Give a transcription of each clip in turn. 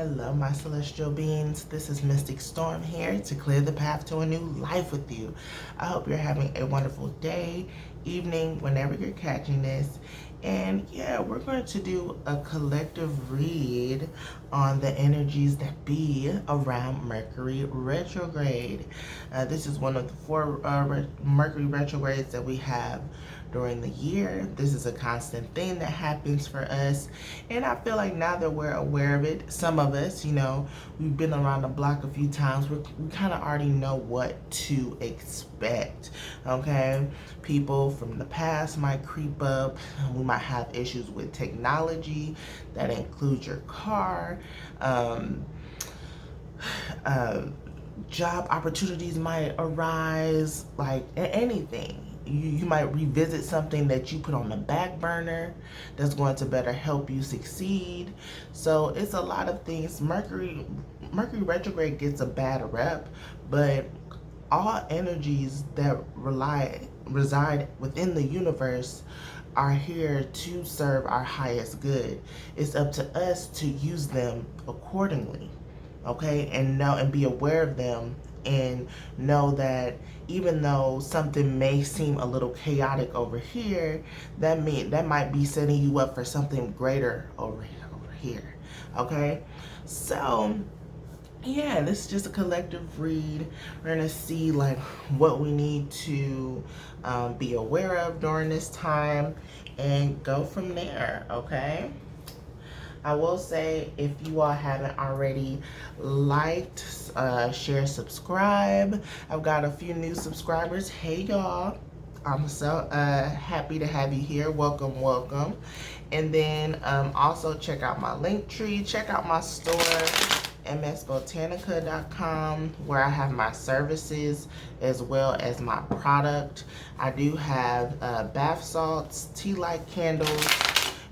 Hello, my celestial beings. This is Mystic Storm here to clear the path to a new life with you. I hope you're having a wonderful day, evening, whenever you're catching this. And yeah, we're going to do a collective read on the energies that be around Mercury Retrograde. This is one of the four Mercury retrogrades that we have during the year. This is a constant thing that happens for us, and I feel like now that we're aware of it, some of us, we've been around the block a few times, we kind of already know what to expect. Okay, people from the past might creep up. We might have issues with technology that includes your car. Job opportunities might arise, like anything. You might revisit something that you put on the back burner that's going to better help you succeed. So it's a lot of things. Mercury retrograde gets a bad rep, but all energies that reside within the universe are here to serve our highest good. It's up to us to use them accordingly. Okay, and know and be aware of them, and know that even though something may seem a little chaotic over here, that might be setting you up for something greater over here. Okay, so yeah, this is just a collective read. We're gonna see like what we need to be aware of during this time and go from there. Okay, I will say, if you all haven't already liked, share, subscribe. I've got a few new subscribers. Hey y'all, I'm so happy to have you here. Welcome. And then also check out my link tree. Check out my store, msbotanica.com, where I have my services as well as my product. I do have bath salts, Tealight candles,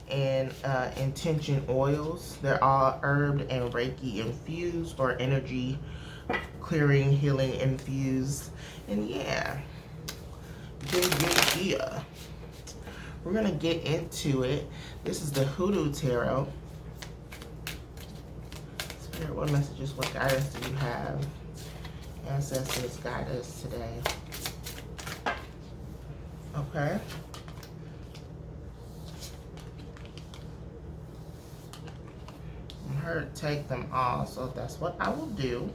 and intention oils. They're all herb and Reiki infused, or energy clearing, healing infused. And yeah, we're gonna get into it. This is the Hoodoo Tarot. Spirit, what messages, what guidance do you have? Ancestors, guide us today. Okay. Her take them all, so that's what I will do.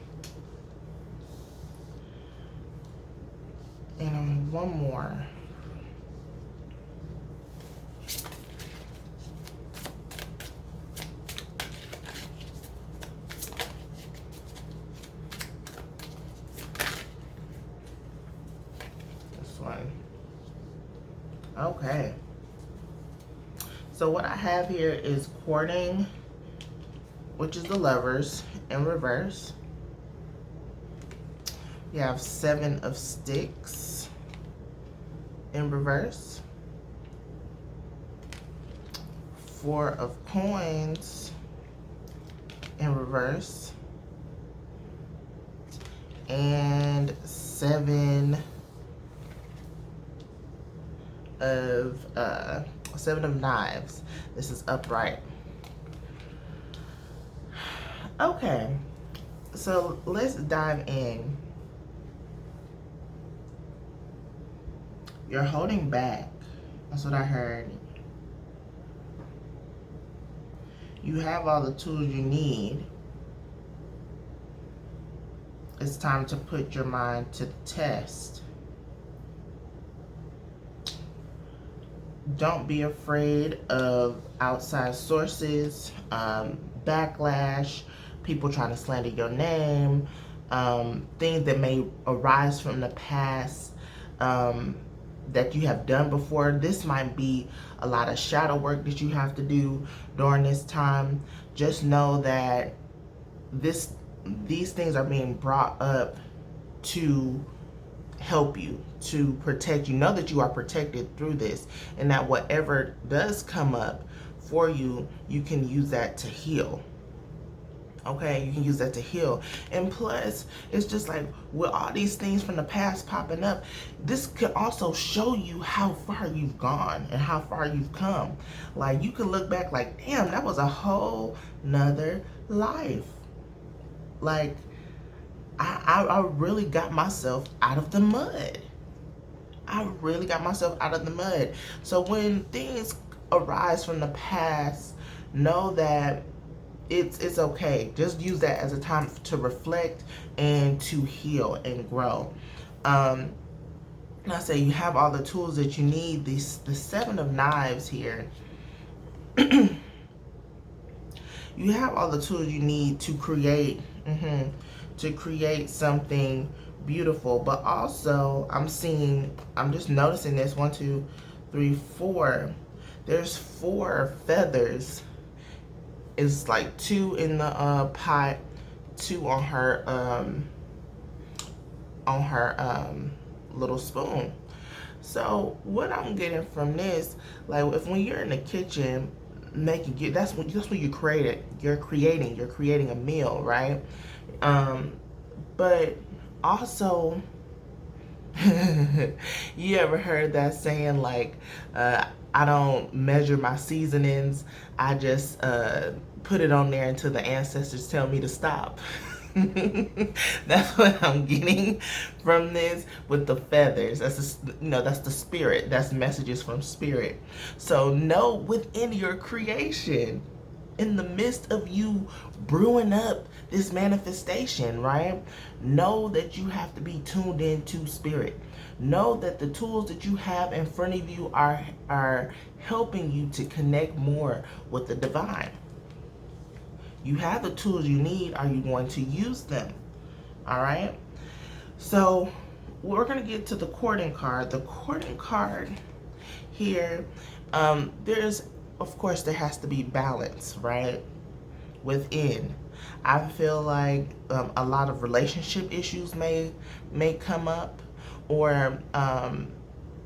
And one more. This one. Okay. So what I have here is courting, which is the Lovers in reverse. You have 7 of Sticks in reverse. 4 of Coins in reverse. And 7 of Knives. This is upright. Okay, so let's dive in. You're holding back. That's what I heard. You have all the tools you need. It's time to put your mind to the test. Don't be afraid of outside sources, backlash, people trying to slander your name, things that may arise from the past that you have done before. This might be a lot of shadow work that you have to do during this time. Just know that these things are being brought up to help you, to protect you. Know that you are protected through this, and that whatever does come up for you, you can use that to heal. Okay, you can use that to heal. And plus, it's just like with all these things from the past popping up, this could also show you how far you've gone and how far you've come. Like, you can look back like, damn, that was a whole nother life. Like, I really got myself out of the mud. I really got myself out of the mud. So when things arise from the past, know that it's okay. Just use that as a time to reflect and to heal and grow. And I say you have all the tools that you need. The Seven of Knives here. You have all the tools you need to create, to create something beautiful. But also, I'm just noticing this. 1, 2, 3, 4. There's 4 feathers. It's like 2 in the pot, 2 on her little spoon. So what I'm getting from this, like, if when you're in the kitchen making it, that's when you create it. You're creating a meal, right? But also, you ever heard that saying, like, I don't measure my seasonings, I just put it on there until the ancestors tell me to stop? That's what I'm getting from this with the feathers. That's that's the spirit. That's messages from spirit. So know within your creation, in the midst of you brewing up this manifestation, right? Know that you have to be tuned into spirit. Know that the tools that you have in front of you are helping you to connect more with the divine. You have the tools you need. Are you going to use them? All right. So we're going to get to the courting card. The courting card here, there's, of course, there has to be balance, right? Within. I feel like a lot of relationship issues may come up, or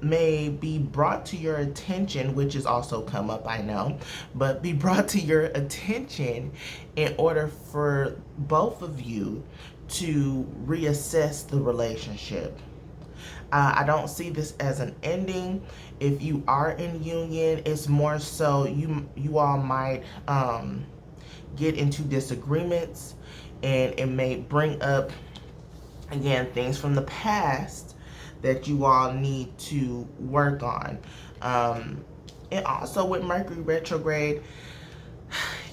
may be brought to your attention, which has also come up, I know, but be brought to your attention in order for both of you to reassess the relationship. I don't see this as an ending. If you are in union, it's more so you all might get into disagreements, and it may bring up, again, things from the past that you all need to work on. And also with Mercury retrograde,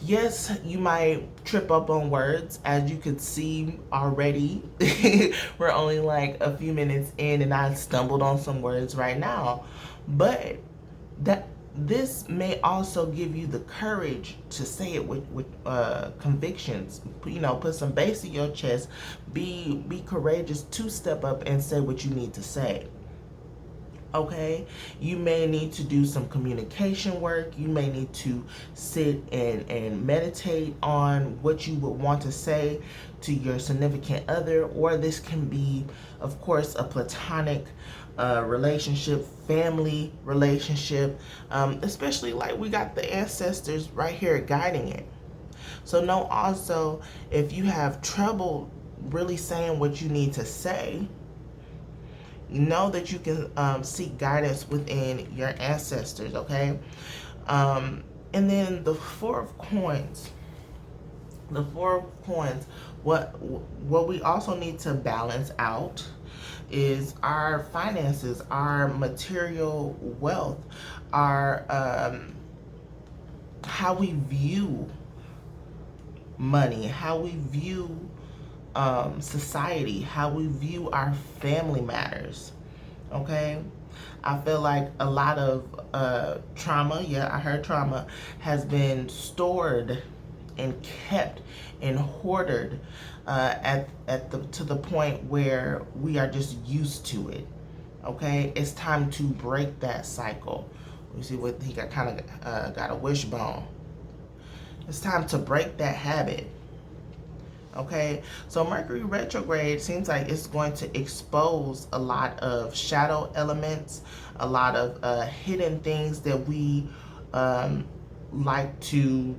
yes, you might trip up on words. As you could see already, we're only like a few minutes in and I stumbled on some words right now. But this may also give you the courage to say it with convictions. Put some bass in your chest. Be courageous to step up and say what you need to say. Okay, you may need to do some communication work. You may need to sit and meditate on what you would want to say to your significant other, or this can be, of course, a platonic relationship, family relationship, especially like we got the ancestors right here guiding it. So know also, if you have trouble really saying what you need to say, know that you can seek guidance within your ancestors, okay? And then the Four of Coins. The Four of Coins, what we also need to balance out is our finances, our material wealth, our how we view money, how we view society, how we view our family matters. Okay, I feel like a lot of trauma, yeah, I heard trauma, has been stored and kept and hoarded to the point where we are just used to it. Okay, it's time to break that cycle. You see what he got, kind of got a wishbone. It's time to break that habit. Okay, so Mercury retrograde seems like it's going to expose a lot of shadow elements, a lot of hidden things that we like to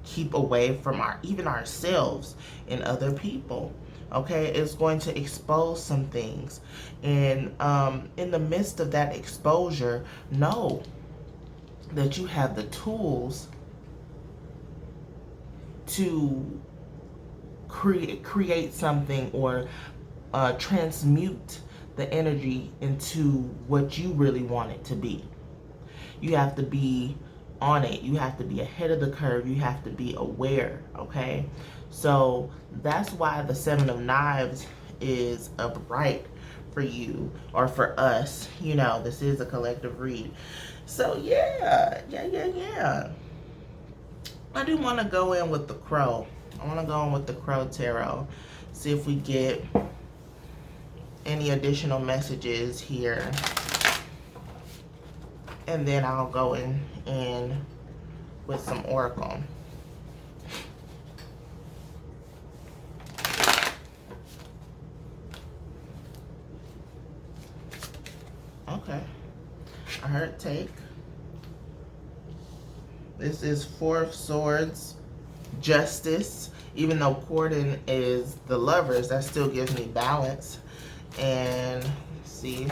keep away from even ourselves and other people. Okay, it's going to expose some things, and in the midst of that exposure, know that you have the tools to create something or transmute the energy into what you really want it to be. You have to be on it. You have to be ahead of the curve. You have to be aware, okay? So that's why the Seven of Knives is upright for you or for us. You know, this is a collective read. So yeah. I do want to go in with the Crow. I want to go in with the Crow Tarot. See if we get any additional messages here. And then I'll go in with some Oracle. Okay. I heard take. This is Four of Swords, Justice. Even though courting is the Lovers, that still gives me balance. And let's see.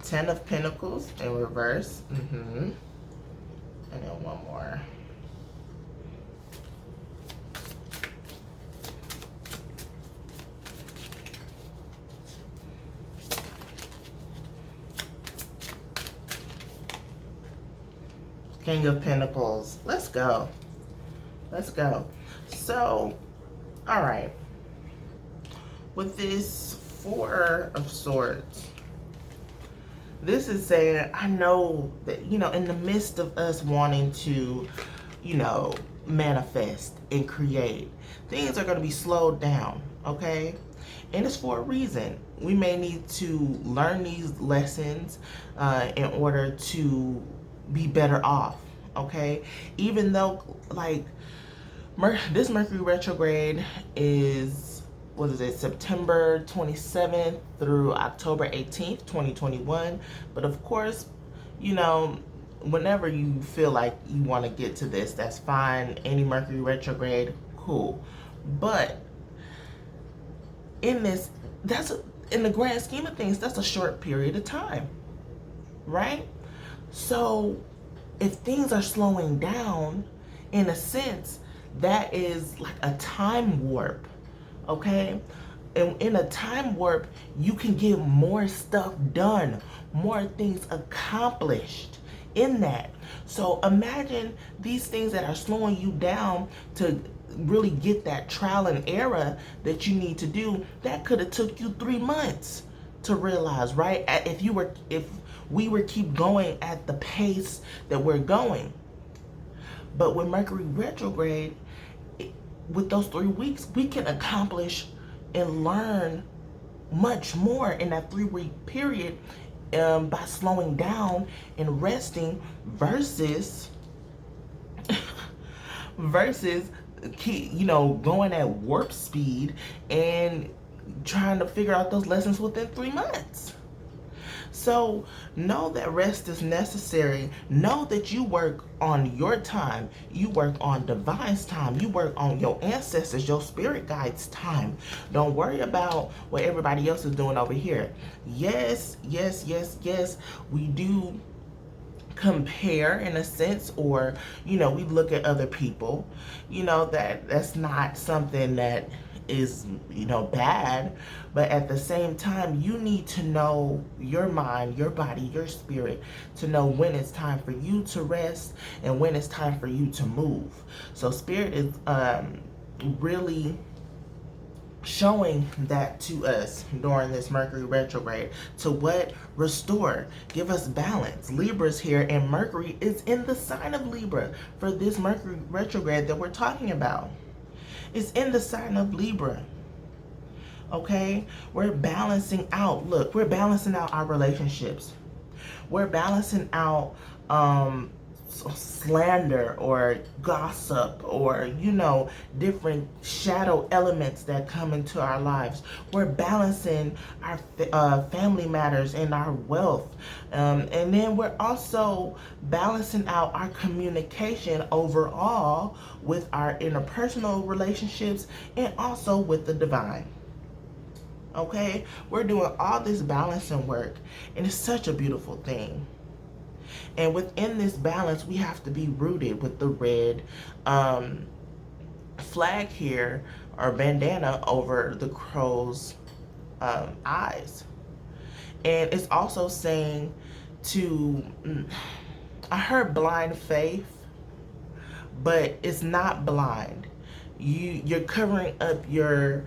Ten of Pentacles in reverse. And then one more. King of Pentacles. Let's go. Let's go. So, all right. With this Four of Swords, this is saying, I know that, you know, in the midst of us wanting to, you know, manifest and create, things are going to be slowed down, okay? And it's for a reason. We may need to learn these lessons in order to be better off, okay? Even though, like, this Mercury retrograde is, what is it, September 27th through October 18th, 2021. But of course, you know, whenever you feel like you want to get to this, that's fine. Any Mercury retrograde, cool. But in this, in the grand scheme of things, that's a short period of time, right? So if things are slowing down, in a sense, that is like a time warp. Okay, and in a time warp, you can get more stuff done, more things accomplished in that. So imagine these things that are slowing you down to really get that trial and error that you need to do. That could have took you 3 months to realize, right? If we were keep going at the pace that we're going. But with Mercury retrograde, with those 3 weeks, we can accomplish and learn much more in that 3-week period by slowing down and resting versus you know, going at warp speed and trying to figure out those lessons within 3 months. So know that rest is necessary. Know that you work on your time. You work on divine's time. You work on your ancestors, your spirit guides' time. Don't worry about what everybody else is doing over here. Yes, we do compare in a sense, or, you know, we look at other people. You know, that's not something that is, you know, bad, but at the same time, you need to know your mind, your body, your spirit, to know when it's time for you to rest and when it's time for you to move. So spirit is really showing that to us during this Mercury retrograde. To what? Restore, give us balance. Libra's here, and Mercury is in the sign of Libra for this Mercury retrograde that we're talking about. It's in the sign of Libra. Okay? We're balancing out. Look, we're balancing out our relationships. We're balancing out slander or gossip or, you know, different shadow elements that come into our lives. We're balancing our family matters and our wealth. And then we're also balancing out our communication overall with our interpersonal relationships and also with the divine. Okay? We're doing all this balancing work, and it's such a beautiful thing. And within this balance, we have to be rooted with the red flag here or bandana over the crow's eyes. And it's also saying to, I heard blind faith, but it's not blind. You're covering up your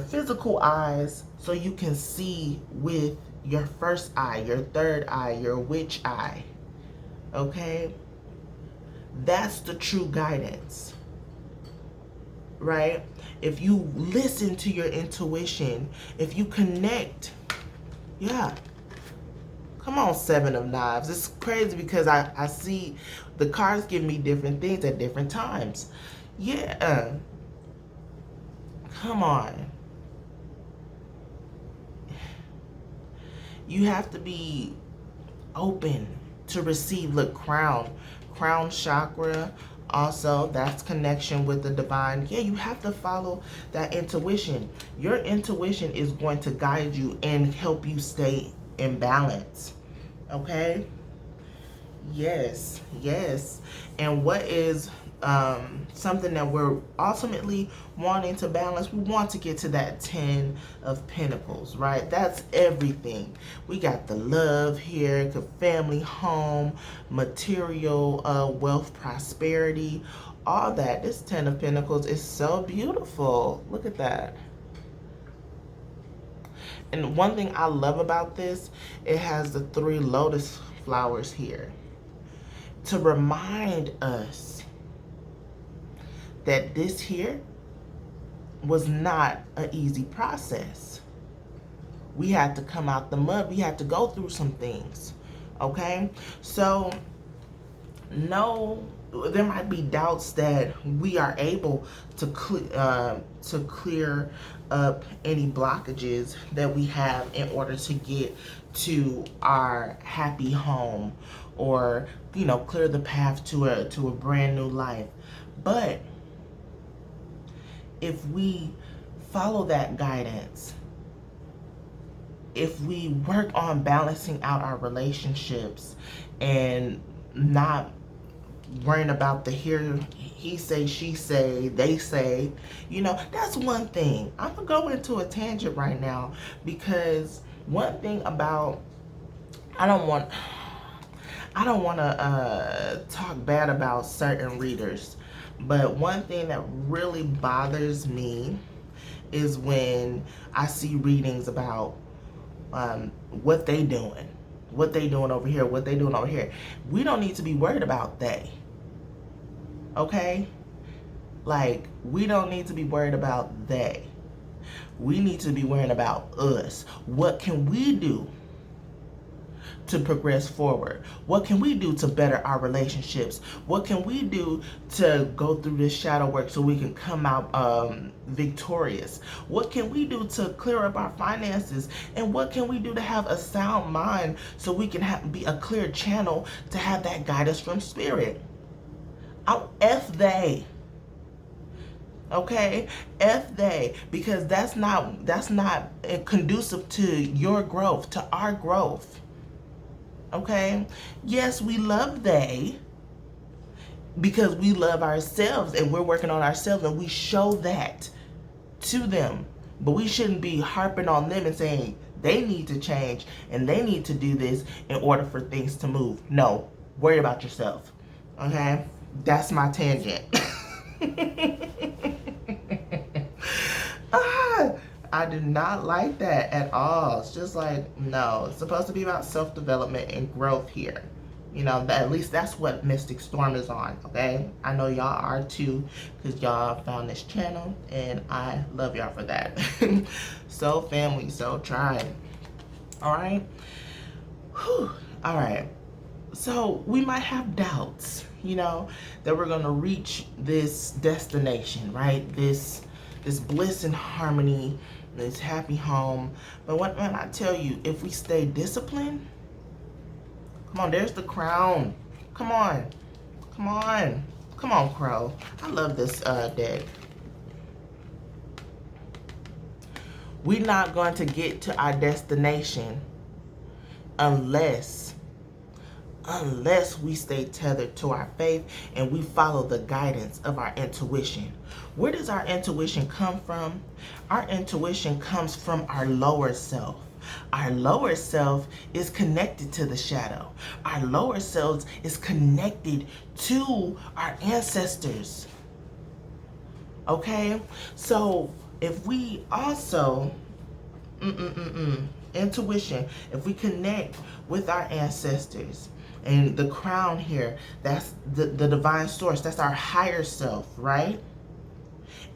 physical eyes so you can see with your first eye, your third eye, your witch eye. Okay? That's the true guidance. Right? If you listen to your intuition, if you connect, yeah. Come on, Seven of Knives. It's crazy because I see the cards give me different things at different times. Yeah. Come on. You have to be open to receive. Look, crown chakra. Also, that's connection with the divine. Yeah, you have to follow that intuition. Your intuition is going to guide you and help you stay in balance. Okay? Yes, yes. And what is something that we're ultimately wanting to balance? We want to get to that 10 of Pentacles, right? That's everything. We got the love here, the family, home, material, wealth, prosperity, all that. This 10 of Pentacles is so beautiful. Look at that. And one thing I love about this, it has the 3 lotus flowers here to remind us that this here was not an easy process. We had to come out the mud. We had to go through some things. Okay? So, no, there might be doubts that we are able to clear up any blockages that we have in order to get to our happy home, or, you know, clear the path to a brand new life. But if we follow that guidance, if we work on balancing out our relationships and not worrying about the he say, she say, they say, you know, that's one thing. I'm gonna go into a tangent right now, because one thing about, I don't want to talk bad about certain readers, but one thing that really bothers me is when I see readings about what they doing over here, what they doing over here. We don't need to be worried about they. Okay? Like, we don't need to be worried about they. We need to be worrying about us. What can we do to progress forward? What can we do to better our relationships? What can we do to go through this shadow work so we can come out victorious? What can we do to clear up our finances? And what can we do to have a sound mind so we can be a clear channel to have that guidance from spirit? F they. Okay? F they. Because that's not conducive to your growth, to our growth. Okay? Yes, we love they because we love ourselves and we're working on ourselves, and we show that to them. But we shouldn't be harping on them and saying they need to change and they need to do this in order for things to move. No, worry about yourself. Okay? That's my tangent. I do not like that at all. It's just like, no, it's supposed to be about self-development and growth here. You know, at least that's what Mystic Storm is on, okay? I know y'all are too, because y'all found this channel, and I love y'all for that. So family, so tribe. All right? Whew. All right. So we might have doubts, you know, that we're going to reach this destination, right? This bliss and harmony, this happy home. But when I tell you, if we stay disciplined, come on, there's the crown. Come on. Come on. Come on, Crow. I love this deck. We're not going to get to our destination unless unless we stay tethered to our faith and we follow the guidance of our intuition. Where does our intuition come from? Our intuition comes from our lower self. Our lower self is connected to the shadow. Our lower self is connected to our ancestors. Okay? So if we also, intuition, if we connect with our ancestors, and the crown here, that's the divine source, that's our higher self, right?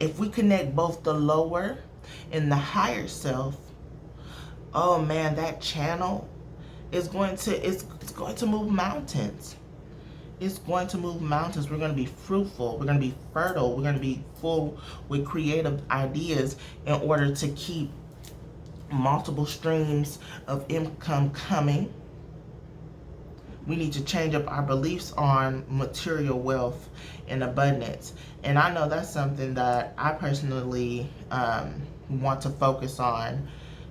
If we connect both the lower and the higher self, oh man, that channel is going to, it's going to move mountains. It's going to move mountains. We're going to be fruitful. We're going to be fertile. We're going to be full with creative ideas in order to keep multiple streams of income coming. We need to change up our beliefs on material wealth and abundance. And I know that's something that I personally want to focus on,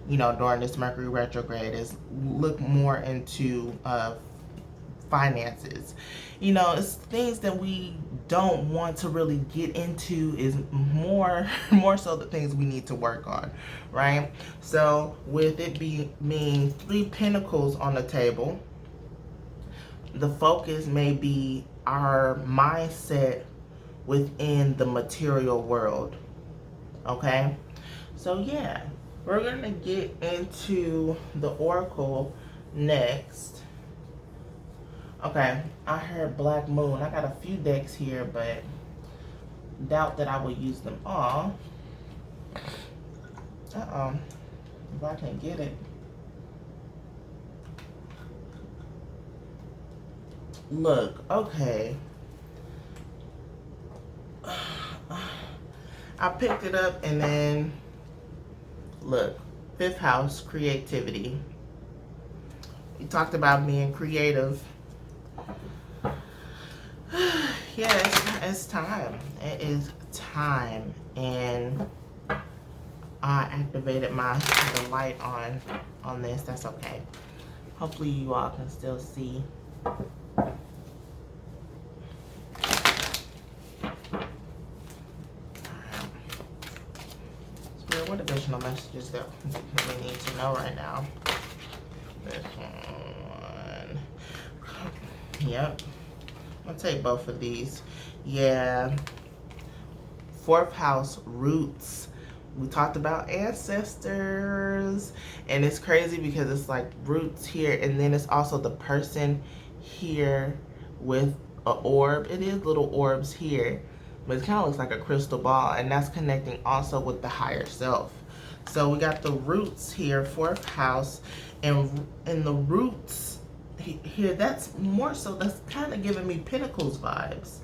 you know, during this Mercury retrograde, is look more into finances. You know, it's things that we don't want to really get into, is more so the things we need to work on, right? So with it being 3 pentacles on the table, the focus may be our mindset within the material world. Okay? So yeah, we're going to get into the oracle next. Okay, I heard Black Moon. I got a few decks here, but doubt that I will use them all. If I can get it. Look, okay. I picked it up and then, look, 5th house, creativity. We talked about being creative. Yeah, it's time. It is time. And I activated the light on this. That's okay. Hopefully you all can still see. What additional messages that we need to know right now? This one. Yep. I'll take both of these. Yeah. 4th house, roots. We talked about ancestors. And it's crazy because it's like roots here. And then it's also the person here with an orb. It is little orbs here. But it kind of looks like a crystal ball, and that's connecting also with the higher self. So we got the roots here, 4th house, and the roots here, that's more so, that's kind of giving me Pentacles vibes,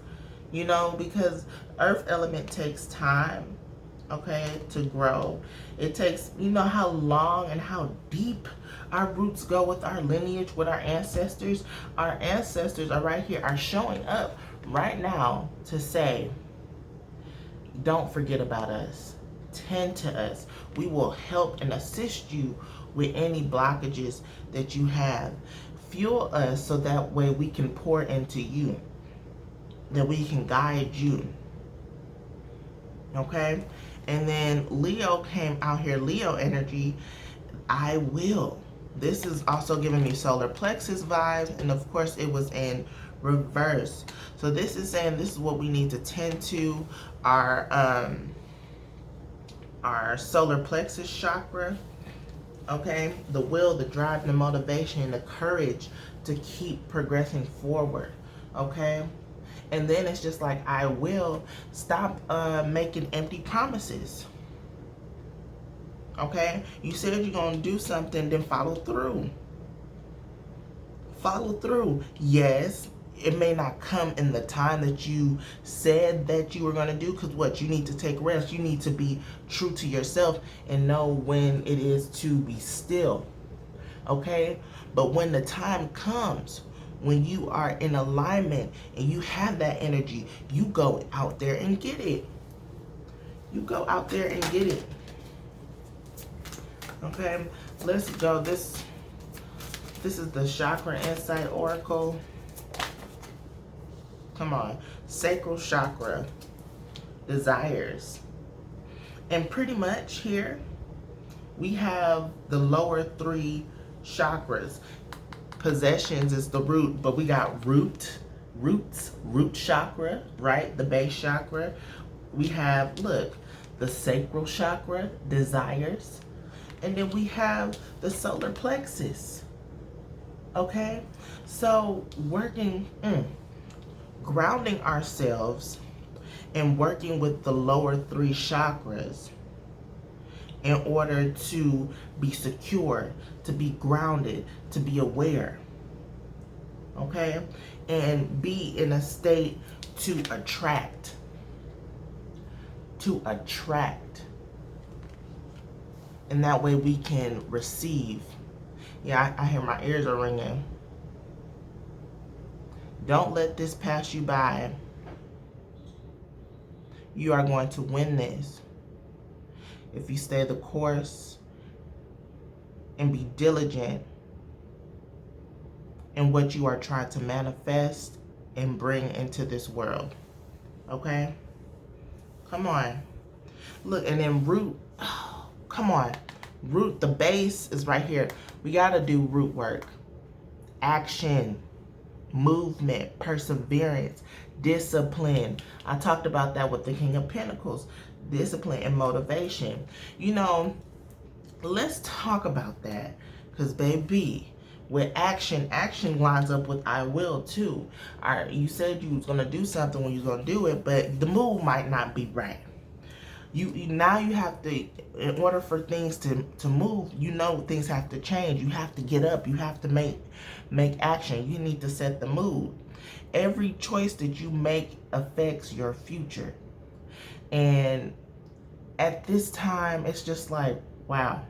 you know, because earth element takes time, okay, to grow. It takes, you know how long and how deep our roots go with our lineage, with our ancestors. Our ancestors are right here, are showing up right now to say, don't forget about us. Tend to us. We will help and assist you with any blockages that you have. Fuel us so that way we can pour into you, that we can guide you. Okay? And then Leo came out here, Leo energy, I will. This is also giving me solar plexus vibes, and of course it was in reverse. So this is saying this is what we need to tend to, our solar plexus chakra. Okay, the will, the drive, the motivation, and the courage to keep progressing forward. Okay, and then it's just like, I will. Stop making empty promises. Okay, you said you're gonna do something, then follow through. Follow through. Yes, it may not come in the time that you said that you were going to do, because what, you need to take rest. You need to be true to yourself and know when it is to be still. Okay? But when the time comes, when you are in alignment and you have that energy, you go out there and get it. You go out there and get it. Okay? Let's go. This This is the Chakra Insight Oracle. Come on. Sacral chakra. Desires. And pretty much here, we have the lower 3 chakras. Possessions is the root, but we got root chakra, right? The base chakra. We have, look, the sacral chakra, desires. And then we have the solar plexus. Okay? So grounding ourselves and working with the lower 3 chakras in order to be secure, to be grounded, to be aware, okay? And be in a state to attract. And that way we can receive. Yeah, I hear my ears are ringing. Don't let this pass you by. You are going to win this if you stay the course and be diligent in what you are trying to manifest and bring into this world. Okay? Come on. Look, and then root. Oh, come on. Root, the base is right here. We got to do root work. Action. Movement. Perseverance. Discipline. I talked about that with the King of Pentacles. Discipline and motivation. You know, let's talk about that. Because, baby, with action lines up with I will too. You said you was going to do something when you was going to do it, but the move might not be right. Now you have to, in order for things to move, you know things have to change. You have to get up. You have to make action. You need to set the mood. Every choice that you make affects your future. And at this time, it's just like, wow.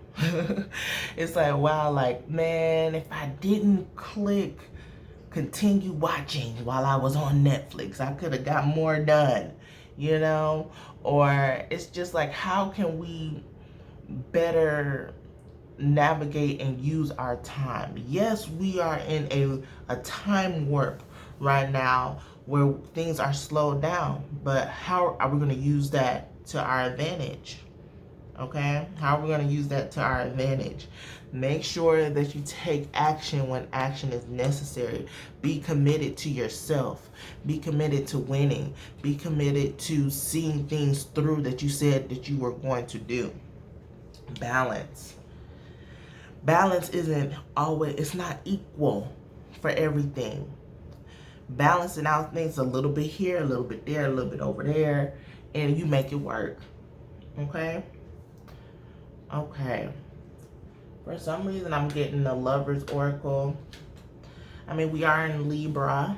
It's like, wow, like, man, if I didn't continue watching while I was on Netflix, I could have got more done, you know? Or it's just like, how can we better navigate and use our time? Yes, we are in a time warp right now where things are slowed down, but how are we going to use that to our advantage? Okay, how are we going to use that to our advantage? Make sure that you take action when action is necessary. Be committed to yourself. Be committed to winning. Be committed to seeing things through that you said that you were going to do. Balance. Balance isn't always, it's not equal for everything. Balancing out things a little bit here, a little bit there, a little bit over there, and you make it work. Okay? Okay. For some reason, I'm getting the Lover's Oracle. I mean, we are in Libra.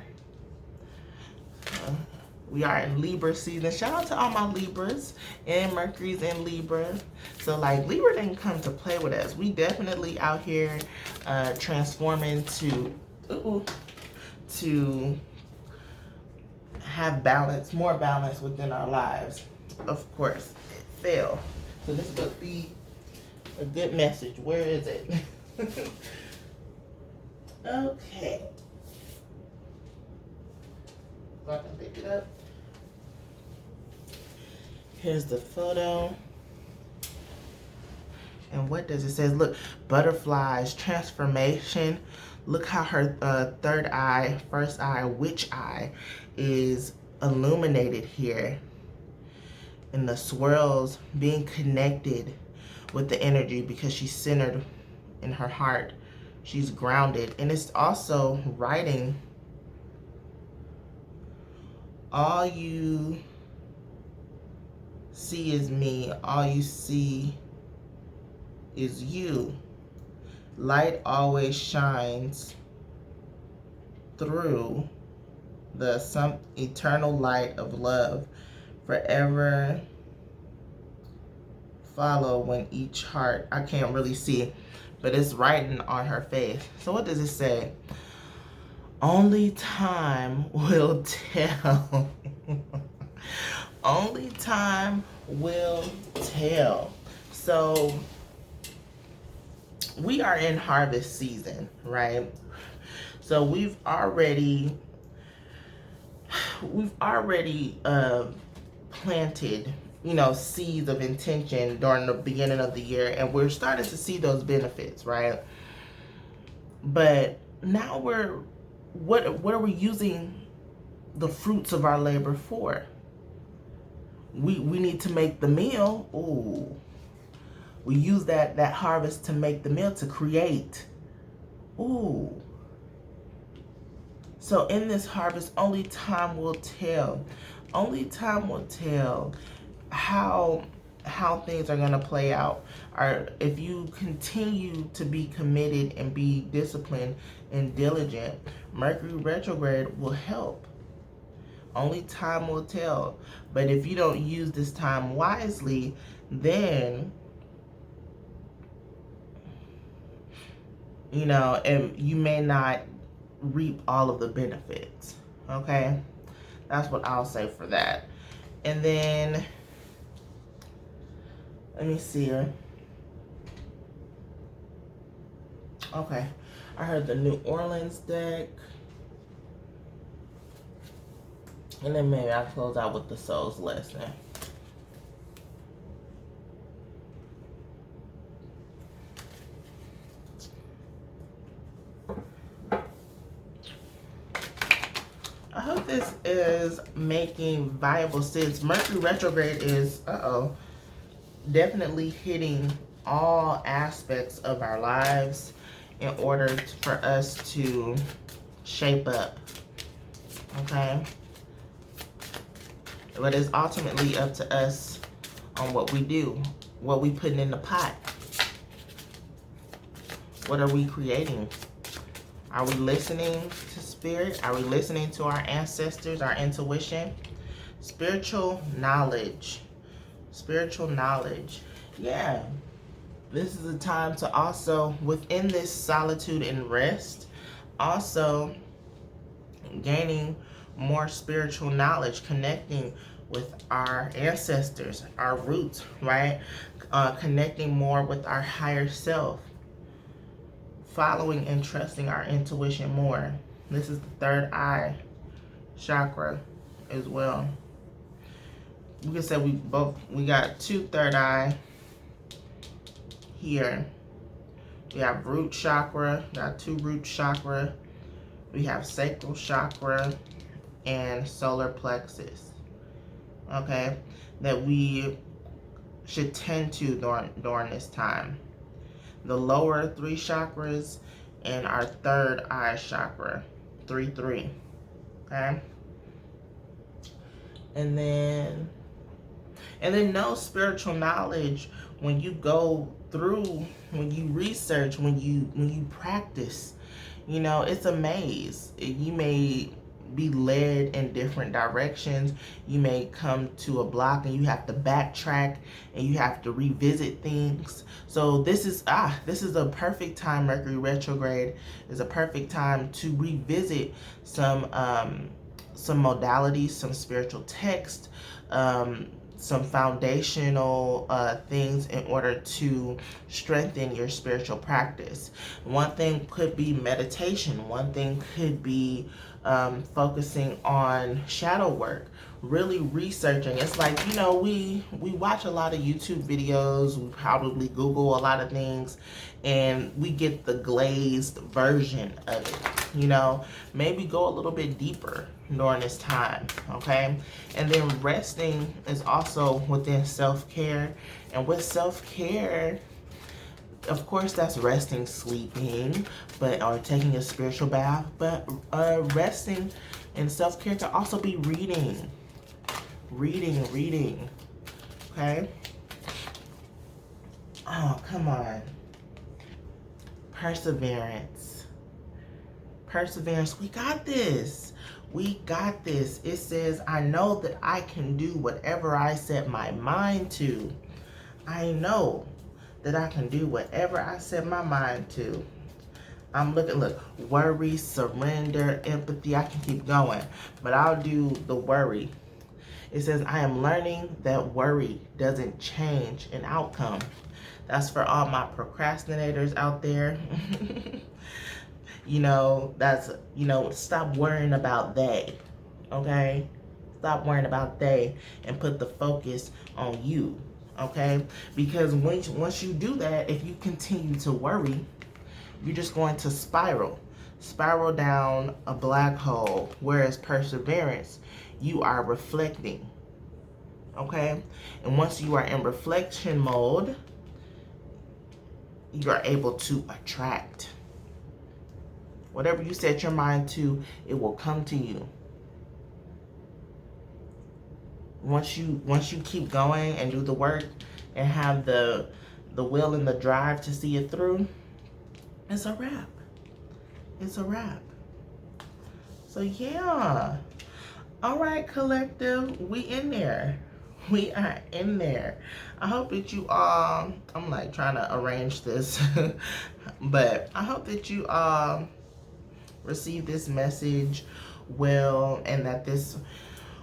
We are in Libra season. Shout out to all my Libras. And Mercury's in Libra. So, like, Libra didn't come to play with us. We definitely out here transforming to have balance, more balance within our lives. Of course, it failed. So this would be a good message. Where is it? Okay. So I can pick it up. Here's the photo. And what does it say? Look, butterflies, transformation. Look how her third eye, first eye, witch eye is illuminated here. And the swirls being connected with the energy because she's centered in her heart. She's grounded. And it's also writing, all you see is me. All you see is you. Light always shines through some eternal light of love. Forever follow when each heart, I can't really see, but it's writing on her face. So what does it say? Only time will tell. Only time will tell. So we are in harvest season, right? So we've already planted, you know, seeds of intention during the beginning of the year, and we're starting to see those benefits, right? But now what are we using the fruits of our labor for? We need to make the meal. Ooh. We use that harvest to make the meal, to create. Ooh. So in this harvest, only time will tell. Only time will tell how things are going to play out. Or if you continue to be committed and be disciplined and diligent, Mercury retrograde will help. Only time will tell. But if you don't use this time wisely, then, you know, and you may not reap all of the benefits. Okay? That's what I'll say for that. And then, let me see here. Okay. I heard the New Orleans deck. And then maybe I'll close out with the Soul's Lesson. I hope this is making viable sense. Mercury retrograde is, definitely hitting all aspects of our lives in order for us to shape up. Okay? But it's ultimately up to us on what we do, what we put in the pot. What are we creating? Are we listening to spirit? Are we listening to our ancestors, our intuition? Spiritual knowledge. Spiritual knowledge. Yeah. This is a time to also, within this solitude and rest, also gaining more spiritual knowledge, connecting with our ancestors, our roots, right? Connecting more with our higher self. Following and trusting our intuition more. This is the third eye chakra as well. We can say we got two third eye here. We have root chakra, got two root chakra. We have sacral chakra and solar plexus. Okay, that we should tend to during this time. The lower three chakras and our third eye chakra, 3-3. Okay, and then know spiritual knowledge when you go through, when you research, when you practice. You know, it's a maze. You may be led in different directions. You may come to a block and you have to backtrack and you have to revisit things. So this is a perfect time. Mercury retrograde is a perfect time to revisit some modalities, some spiritual text, some foundational things in order to strengthen your spiritual practice. One thing could be meditation. One thing could be focusing on shadow work, really researching. It's like, you know, we watch a lot of YouTube videos, we probably Google a lot of things, and we get the glazed version of it. You know, maybe go a little bit deeper during this time, okay? And then resting is also within self-care. And with self-care, of course, that's resting, sleeping, or taking a spiritual bath. But resting and self-care can also be reading. Reading. Okay? Oh, come on. Perseverance. We got this. It says, I know that I can do whatever I set my mind to. I know that I can do whatever I set my mind to. I'm looking, worry, surrender, empathy. I can keep going, but I'll do the worry. It says, I am learning that worry doesn't change an outcome. That's for all my procrastinators out there. You know, that's, you know, stop worrying about they, okay? Stop worrying about they and put the focus on you, okay? Because once you do that, if you continue to worry, you're just going to spiral down a black hole. Whereas perseverance, you are reflecting, okay? And once you are in reflection mode, you are able to attract. Whatever you set your mind to, it will come to you. Once you keep going and do the work and have the will and the drive to see it through, it's a wrap. It's a wrap. So yeah. All right, collective, we in there. We are in there. I hope that you all, I'm like trying to arrange this, but I hope that you all receive this message well, and that this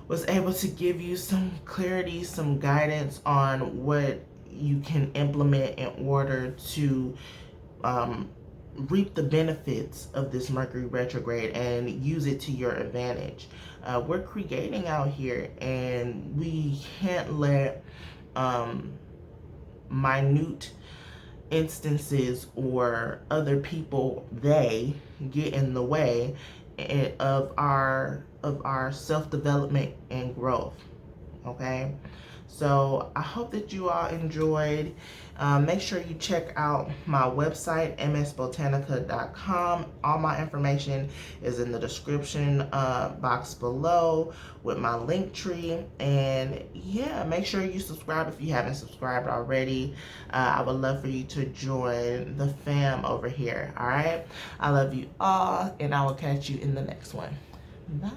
was able to give you some clarity, some guidance on what you can implement in order to reap the benefits of this Mercury retrograde and use it to your advantage. We're creating out here, and we can't let minute instances or other people, they get in the way of our self-development and growth. Okay, so I hope that you all enjoyed. Make sure you check out my website, msbotanica.com. All my information is in the description box below with my link tree. And yeah, make sure you subscribe if you haven't subscribed already. I would love for you to join the fam over here. All right, I love you all, and I will catch you in the next one. Bye.